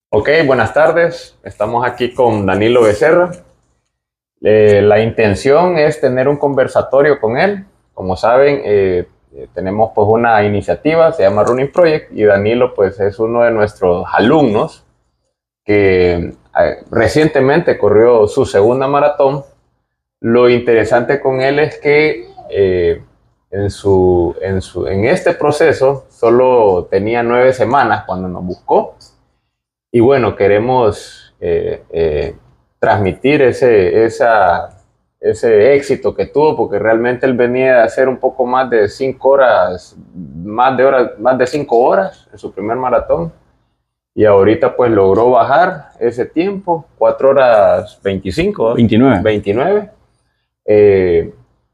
Ok, buenas tardes. Estamos aquí con Danilo Becerra. La intención es tener un conversatorio con él. Como saben, tenemos pues una iniciativa, se llama Running Project, y Danilo pues es uno de nuestros alumnos que recientemente corrió su segunda maratón. Lo interesante con él es que en este proceso solo tenía 9 semanas cuando nos buscó. Y bueno, queremos transmitir ese éxito que tuvo, porque realmente él venía de hacer un poco más de 5 horas, más de 5 horas en su primer maratón. Y ahorita pues logró bajar ese tiempo, 4 horas 25, 29. 29.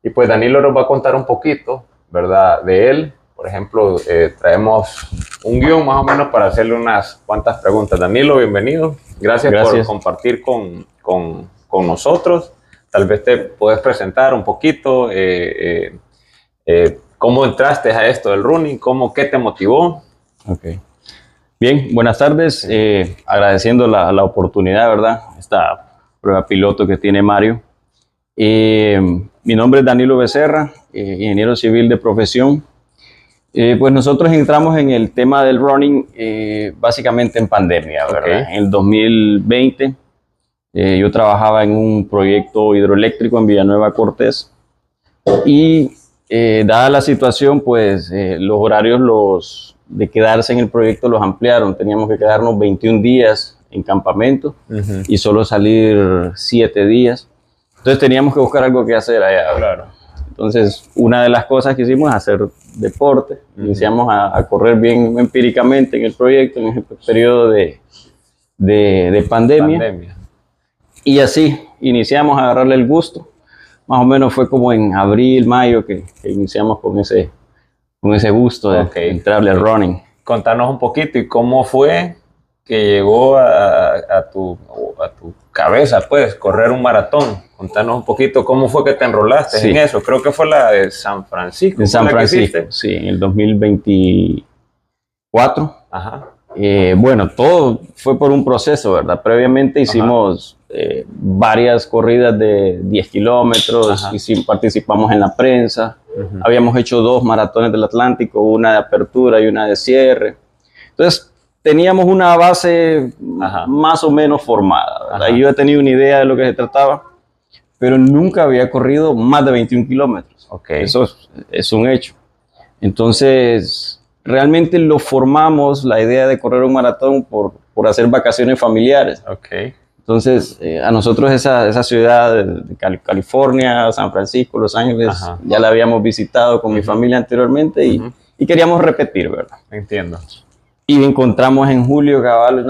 Y pues Danilo nos va a contar un poquito, ¿verdad?, de él. Por ejemplo, traemos un guión más o menos para hacerle unas cuantas preguntas. Danilo, bienvenido. Gracias por compartir con nosotros. Tal vez te puedes presentar un poquito cómo entraste a esto del running, qué te motivó. Ok. Bien, buenas tardes. Agradeciendo la oportunidad, ¿verdad? Esta prueba piloto que tiene Mario. Mi nombre es Danilo Becerra, ingeniero civil de profesión. Pues nosotros entramos en el tema del running básicamente en pandemia, ¿verdad? Okay. En el 2020 yo trabajaba en un proyecto hidroeléctrico en Villanueva Cortés y dada la situación, pues los horarios de quedarse en el proyecto los ampliaron. Teníamos que quedarnos 21 días en campamento y solo salir 7 días. Entonces teníamos que buscar algo que hacer allá. Claro. Entonces, una de las cosas que hicimos es hacer deporte. Iniciamos a correr bien empíricamente en el proyecto en el periodo de pandemia. Y así iniciamos a agarrarle el gusto. Más o menos fue como en abril, mayo que iniciamos con ese gusto de entrarle al running. Contanos un poquito y cómo fue que llegó a tu cabeza, pues, correr un maratón. Contanos un poquito cómo fue que te enrolaste en eso. Creo que fue la de San Francisco. En San Francisco, sí, en el 2024. Ajá. Bueno, todo fue por un proceso, ¿verdad? Previamente hicimos varias corridas de 10 kilómetros, participamos en la prensa, habíamos hecho 2 maratones del Atlántico, una de apertura y una de cierre. Entonces, teníamos una base más o menos formada, ¿verdad? Yo he tenido una idea de lo que se trataba, pero nunca había corrido más de 21 kilómetros. Eso es un hecho. Entonces, realmente lo formamos, la idea de correr un maratón, por hacer vacaciones familiares. Entonces, a nosotros esa ciudad de California, San Francisco, Los Ángeles, ya la habíamos visitado con mi familia anteriormente y queríamos repetir, ¿verdad? Entiendo. Y encontramos en julio cabal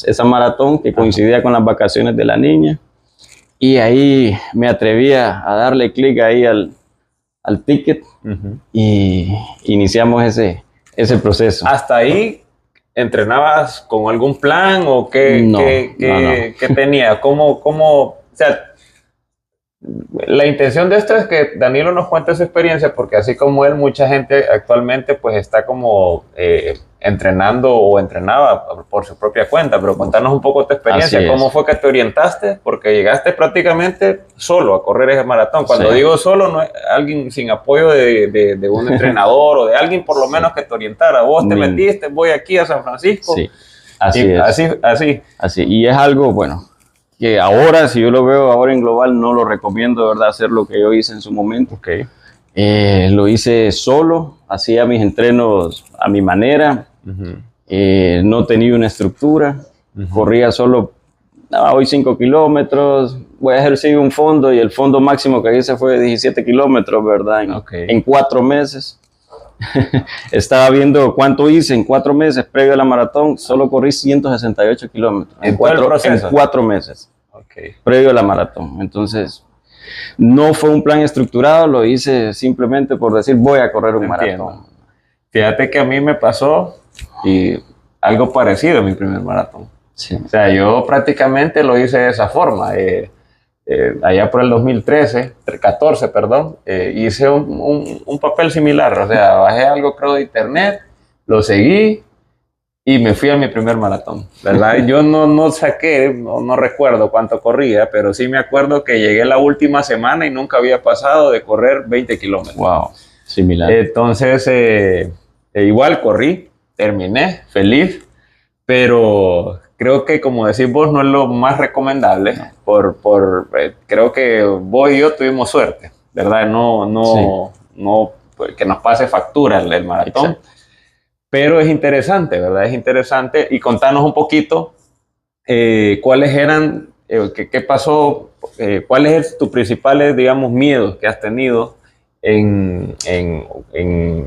esa maratón que coincidía con las vacaciones de la niña. Y ahí me atreví a darle clic ahí al ticket y iniciamos ese proceso. ¿Hasta ahí entrenabas con algún plan o qué tenía? O sea, la intención de esto es que Danilo nos cuente su experiencia, porque así como él, mucha gente actualmente pues está como entrenando o entrenaba por su propia cuenta. Pero contanos un poco tu experiencia. ¿Cómo fue que te orientaste? Porque llegaste prácticamente solo a correr ese maratón. Cuando digo solo, no es alguien sin apoyo de un entrenador o de alguien por lo menos que te orientara. Vos te metiste, voy aquí a San Francisco. Sí, así. Y es algo, bueno, que ahora, si yo lo veo ahora en global, no lo recomiendo, ¿verdad?, hacer lo que yo hice en su momento. Lo hice solo, hacía mis entrenos a mi manera, no tenía una estructura, corría solo, hoy 5 kilómetros, voy a ejercer un fondo, y el fondo máximo que hice fue 17 kilómetros, ¿verdad?, en 4 meses. Estaba viendo cuánto hice en 4 meses previo a la maratón. Solo corrí 168 kilómetros en 4 meses previo a la maratón. Entonces, no fue un plan estructurado, lo hice simplemente por decir voy a correr un maratón. Fíjate que a mí me pasó y algo parecido en mi primer maratón. O sea, yo prácticamente lo hice de esa forma. Allá por el 2014, hice un papel similar. O sea, bajé algo, creo, de internet, lo seguí y me fui a mi primer maratón, ¿verdad? Yo no saqué, no recuerdo cuánto corría, pero sí me acuerdo que llegué la última semana y nunca había pasado de correr 20 kilómetros. Wow, similar. Entonces, igual corrí, terminé, feliz, pero creo que, como decís vos, no es lo más recomendable. Creo que vos y yo tuvimos suerte, ¿verdad? No que nos pase factura el maratón. Exacto. Pero es interesante, ¿verdad? Es interesante. Y contanos un poquito cuáles eran, qué pasó, cuáles son tus principales, digamos, miedos que has tenido en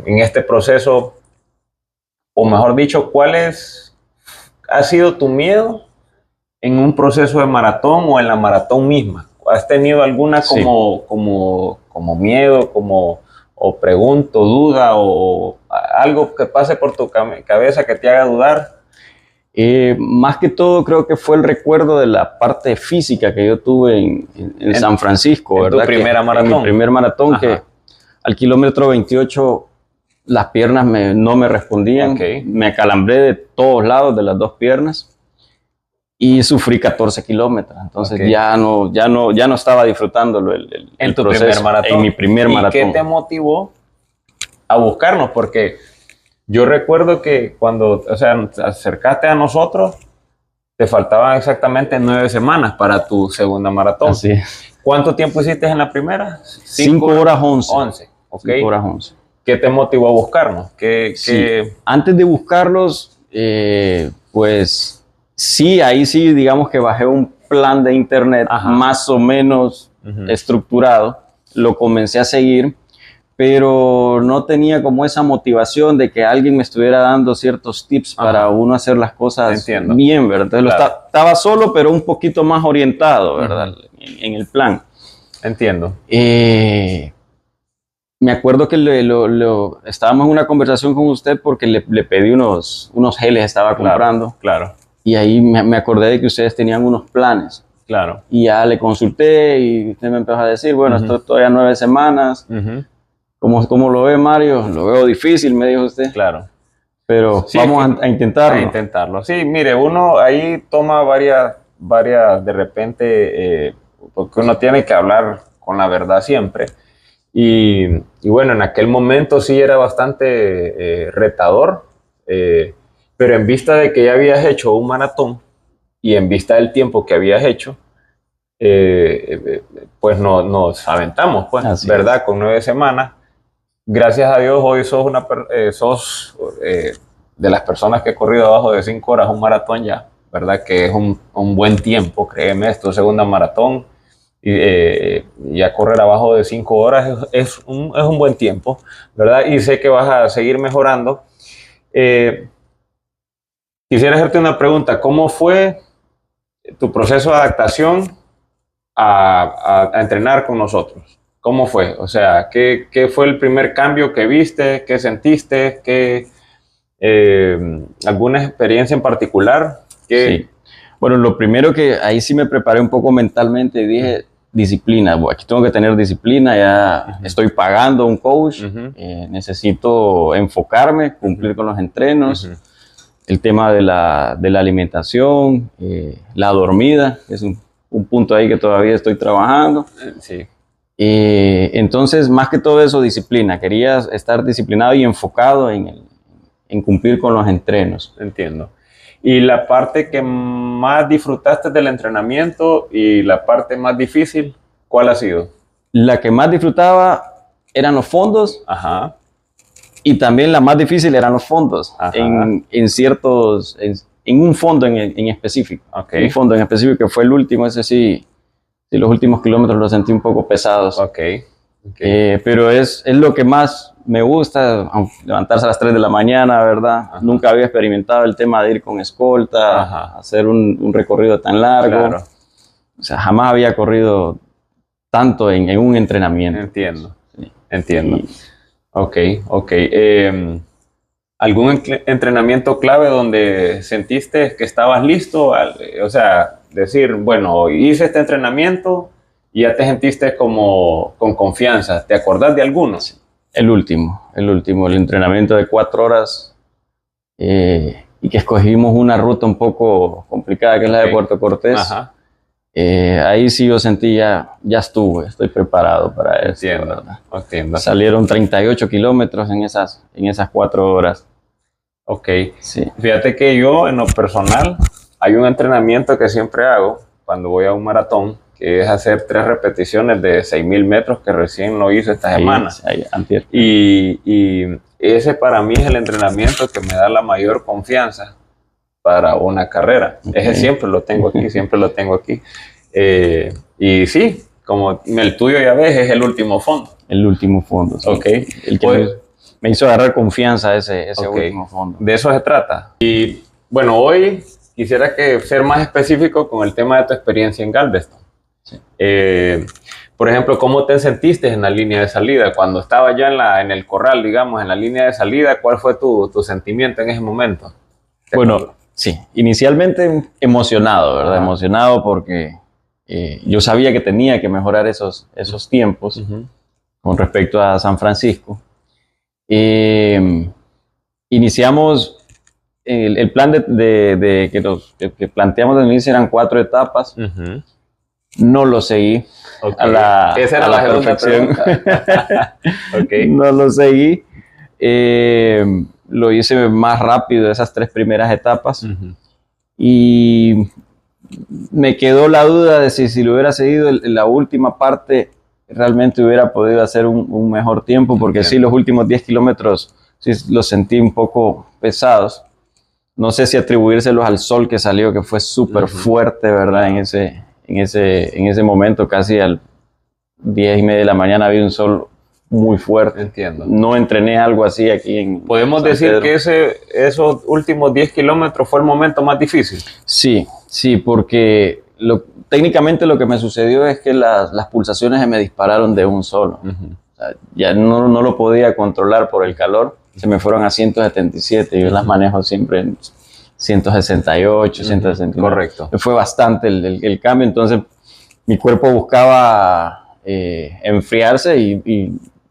este proceso, o mejor dicho, ha sido tu miedo en un proceso de maratón o en la maratón misma. ¿Has tenido alguna como miedo, o pregunta, duda, o algo que pase por tu cabeza que te haga dudar? Más que todo creo que fue el recuerdo de la parte física que yo tuve en San Francisco, ¿verdad? Tu primera maratón. En mi primer maratón, que al kilómetro 28 las piernas no me respondían, me acalambré de todos lados, de las dos piernas, y sufrí 14 kilómetros. Entonces ya no estaba disfrutándolo en tu primer maratón. En mi primer maratón. ¿Y qué te motivó a buscarnos? Porque yo recuerdo que cuando, te acercaste a nosotros, te faltaban exactamente 9 semanas para tu segunda maratón. Así es. ¿Cuánto tiempo hiciste en la primera? 5 horas 11. 11, ok. 5 horas 11. ¿Qué te motivó a buscarnos? Antes de buscarlos, pues sí, ahí sí, digamos que bajé un plan de internet más o menos estructurado, lo comencé a seguir, pero no tenía como esa motivación de que alguien me estuviera dando ciertos tips para uno hacer las cosas bien, ¿verdad? Entonces estaba solo, pero un poquito más orientado, ¿verdad? En el plan. Entiendo. Me acuerdo que estábamos en una conversación con usted porque le pedí unos geles, estaba comprando. Claro. Y ahí me acordé de que ustedes tenían unos planes. Claro. Y ya le consulté y usted me empezó a decir, bueno, esto todavía 9 semanas. ¿Cómo lo ve, Mario? Lo veo difícil, me dijo usted. Claro. Pero sí, vamos a intentarlo. A intentarlo. Sí, mire, uno ahí toma varias de repente, porque uno tiene que hablar con la verdad siempre. Y bueno, en aquel momento sí era bastante retador, pero en vista de que ya habías hecho un maratón y en vista del tiempo que habías hecho, pues nos aventamos, pues, así ¿verdad? Es. Con 9 semanas. Gracias a Dios hoy sos de las personas que he corrido abajo de 5 horas un maratón ya, ¿verdad? Que es un buen tiempo, créeme, esto es segunda maratón. Y a correr abajo de 5 horas es un buen tiempo, ¿verdad? Y sé que vas a seguir mejorando. Quisiera hacerte una pregunta. ¿Cómo fue tu proceso de adaptación a entrenar con nosotros? ¿Cómo fue? O sea, ¿qué fue el primer cambio que viste? ¿Qué sentiste? ¿Alguna experiencia en particular? Sí. Bueno, lo primero que ahí sí me preparé un poco mentalmente y dije, disciplina. Bueno, aquí tengo que tener disciplina, ya estoy pagando un coach, necesito enfocarme, cumplir con los entrenos, el tema de la alimentación, la dormida, es un punto ahí que todavía estoy trabajando. Sí. Entonces, más que todo eso, disciplina. Quería estar disciplinado y enfocado en cumplir con los entrenos. Entiendo. ¿Y la parte que más disfrutaste del entrenamiento y la parte más difícil, cuál ha sido? La que más disfrutaba eran los fondos. Ajá. Y también la más difícil eran los fondos. En un fondo en específico. Okay. Un fondo en específico que fue el último, ese sí, los últimos kilómetros los sentí un poco pesados. Okay. Pero es lo que más me gusta, levantarse a las 3 de la mañana, ¿verdad? Ajá. Nunca había experimentado el tema de ir con escolta, hacer un recorrido tan largo. Claro. O sea, jamás había corrido tanto en un entrenamiento. Entiendo, sí. Entiendo. Sí. Ok. ¿Algún entrenamiento clave donde sentiste que estabas listo? O sea, decir, bueno, hice este entrenamiento y ya te sentiste como con confianza. ¿Te acordás de alguno? Sí. El último, el entrenamiento de 4 horas y y que escogimos una ruta un poco complicada, que es la de Puerto Cortés. Ajá. Ahí sí yo sentí ya estoy preparado para eso. Entiendo. Salieron 38 kilómetros en esas 4 horas. Ok. Sí. Fíjate que yo, en lo personal, hay un entrenamiento que siempre hago cuando voy a un maratón, que es hacer 3 repeticiones de 6,000 metros, que recién lo hice esta semana. Y ese para mí es el entrenamiento que me da la mayor confianza para una carrera. Ese siempre lo tengo aquí, y sí, como el tuyo ya ves, es el último fondo. El último fondo, sí. Ok. El que me hizo agarrar confianza ese último fondo. De eso se trata. Y bueno, hoy quisiera ser más específico con el tema de tu experiencia en Galveston. Sí. Por ejemplo, ¿cómo te sentiste en la línea de salida? Cuando estabas ya en el corral, digamos, en la línea de salida, ¿cuál fue tu sentimiento en ese momento? Bueno, sí, inicialmente emocionado, ¿verdad? Emocionado porque yo sabía que tenía que mejorar esos tiempos con respecto a San Francisco. Iniciamos el plan que planteamos al inicio, eran 4 etapas. No lo seguí a la perfección. No lo seguí. Lo hice más rápido esas 3 primeras etapas. Y me quedó la duda de si lo hubiera seguido en la última parte, realmente hubiera podido hacer un mejor tiempo, porque sí, los últimos 10 kilómetros sí los sentí un poco pesados. No sé si atribuírselos al sol que salió, que fue súper fuerte, ¿verdad? En ese momento, casi al 10:30 de la mañana, había un sol muy fuerte. Entiendo. No entrené algo así aquí en ¿Podemos San decir Pedro. Que esos últimos 10 kilómetros fue el momento más difícil? Sí, porque técnicamente lo que me sucedió es que las pulsaciones se me dispararon de un solo. O sea, ya no lo podía controlar por el calor. Se me fueron a 177. Yo las manejo siempre en 168, 169. Correcto. Fue bastante el cambio. Entonces, mi cuerpo buscaba enfriarse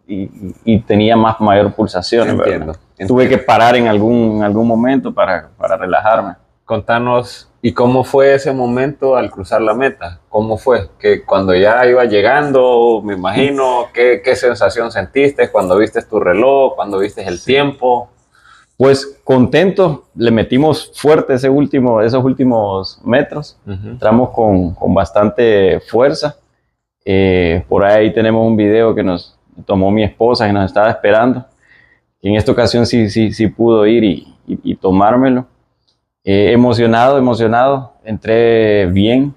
y tenía mayor pulsación. Entiendo. Tuve que parar en algún momento para relajarme. Contanos, ¿y cómo fue ese momento al cruzar la meta? ¿Cómo fue? Que cuando ya iba llegando, me imagino, ¿qué sensación sentiste cuando viste tu reloj, cuando viste el tiempo? Pues contento, le metimos fuerte esos últimos metros. Entramos con bastante fuerza. Por ahí tenemos un video que nos tomó mi esposa, que nos estaba esperando. En esta ocasión sí pudo ir y tomármelo. Emocionado, entré bien.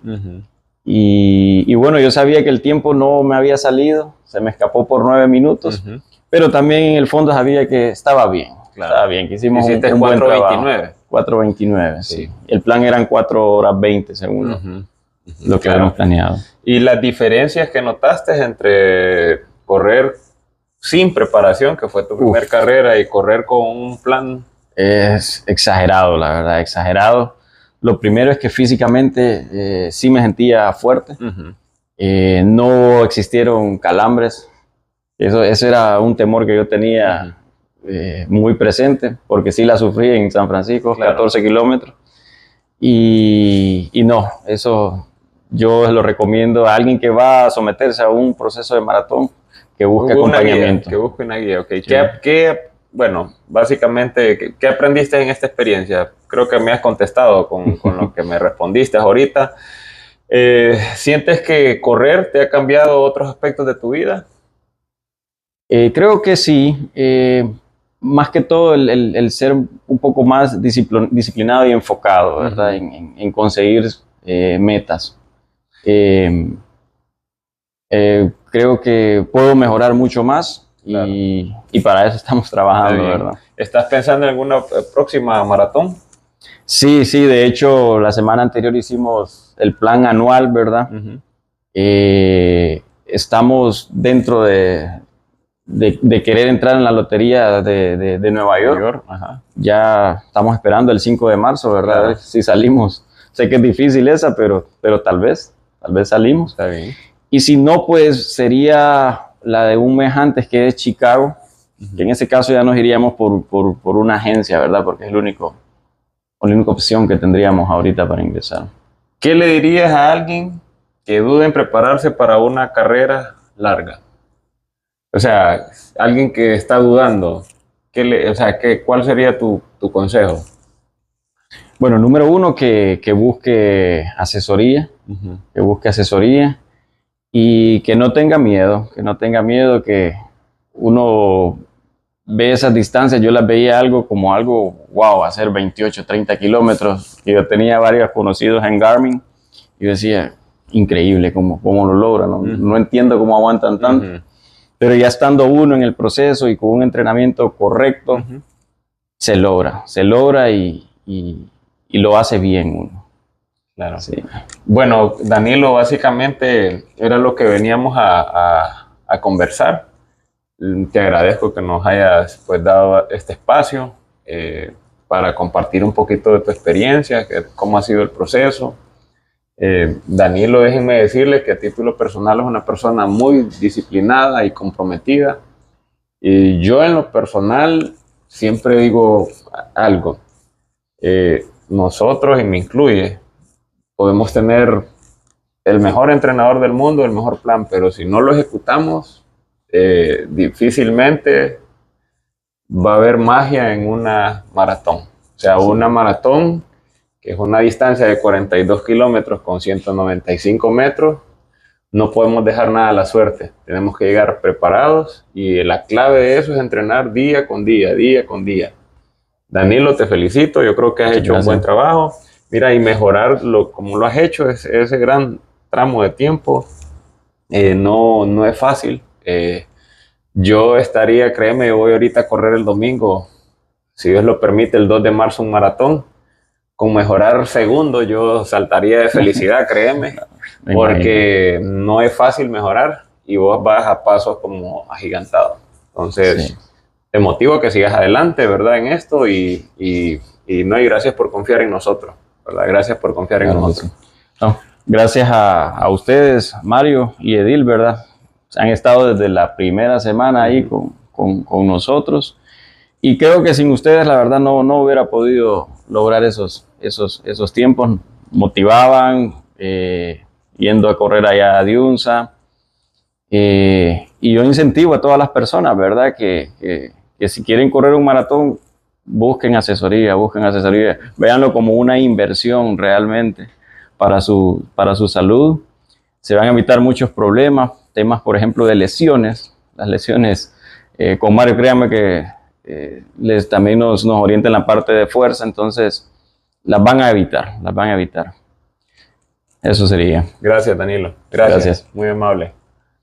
Y bueno, yo sabía que el tiempo no me había salido, se me escapó por 9 minutos, pero también en el fondo sabía que estaba bien. Claro. Estaba bien, que hicimos un buen trabajo. 4:29, sí. El plan eran 4:20 según lo que habíamos planeado. ¿Y las diferencias que notaste entre correr sin preparación, que fue tu primera carrera, y correr con un plan? Es exagerado, la verdad, exagerado. Lo primero es que físicamente sí me sentía fuerte. No existieron calambres. Eso era un temor que yo tenía muy presente, porque sí la sufrí en San Francisco, 14 kilómetros. Y no, eso yo lo recomiendo a alguien que va a someterse a un proceso de maratón, que busque acompañamiento. Que busque una guía, ok. Bueno, básicamente, ¿qué aprendiste en esta experiencia? Creo que me has contestado con lo que me respondiste ahorita. ¿Sientes que correr te ha cambiado otros aspectos de tu vida? Creo que sí. Más que todo el ser un poco más disciplinado y enfocado, ¿verdad? En conseguir metas. Creo que puedo mejorar mucho más. Claro. Y para eso estamos trabajando, ¿verdad? ¿Estás pensando en alguna próxima maratón? Sí, de hecho, la semana anterior hicimos el plan anual, ¿verdad? Estamos dentro de querer entrar en la lotería de Nueva York. Ya estamos esperando el 5 de marzo, ¿verdad? Claro. A ver si salimos. Sé que es difícil esa, pero tal vez salimos. Está bien. Y si no, pues sería la de un mes antes, que es Chicago, que en ese caso ya nos iríamos por una agencia, ¿verdad? Porque es el único la única opción que tendríamos ahorita para ingresar. ¿Qué le dirías a alguien que duda en prepararse para una carrera larga? O sea, alguien que está dudando, ¿cuál sería tu consejo? Bueno, número uno, que busque asesoría, que busque asesoría y que no tenga miedo, que uno ve esas distancias. Yo las veía como algo, wow, hacer 28, 30 kilómetros. Yo tenía varios conocidos en Garmin y yo decía, increíble cómo lo logran, no entiendo cómo aguantan tanto. Pero ya estando uno en el proceso y con un entrenamiento correcto, se logra y lo hace bien uno. Claro. Sí. Bueno, Danilo, básicamente era lo que veníamos a conversar. Te agradezco que nos hayas dado este espacio para compartir un poquito de tu experiencia, cómo ha sido el proceso. Danilo, déjenme decirle que a título personal es una persona muy disciplinada y comprometida. Y yo en lo personal siempre digo algo. Nosotros, y me incluye, podemos tener el mejor entrenador del mundo, el mejor plan, pero si no lo ejecutamos, difícilmente va a haber magia en una maratón. O sea, una maratón, que es una distancia de 42 kilómetros con 195 metros, no podemos dejar nada a la suerte. Tenemos que llegar preparados y la clave de eso es entrenar día con día, día con día. Danilo, te felicito. Yo creo que has hecho un buen trabajo. Mira, y mejorarlo como lo has hecho, ese gran tramo de tiempo, no es fácil. Yo estaría, créeme, voy ahorita a correr el domingo, si Dios lo permite, el 2 de marzo un maratón. Con mejorar segundo yo saltaría de felicidad, créeme, porque no es fácil mejorar y vos vas a pasos como agigantados. Entonces, te motivo a que sigas adelante, ¿verdad? En esto y no, hay gracias por confiar en nosotros, ¿verdad? Gracias por confiar en nosotros. No, gracias a ustedes, Mario y Edil, ¿verdad? Han estado desde la primera semana ahí con nosotros. Y creo que sin ustedes, la verdad, no hubiera podido lograr esos tiempos. Motivaban, yendo a correr allá a Diunza. Y yo incentivo a todas las personas, ¿verdad? Que si quieren correr un maratón, busquen asesoría. Véanlo como una inversión realmente para su salud. Se van a evitar muchos problemas, temas, por ejemplo, de lesiones. Las lesiones, con Mario, créanme que también nos orienta en la parte de fuerza, entonces las van a evitar. Eso sería. Gracias, Danilo. Gracias. Muy amable.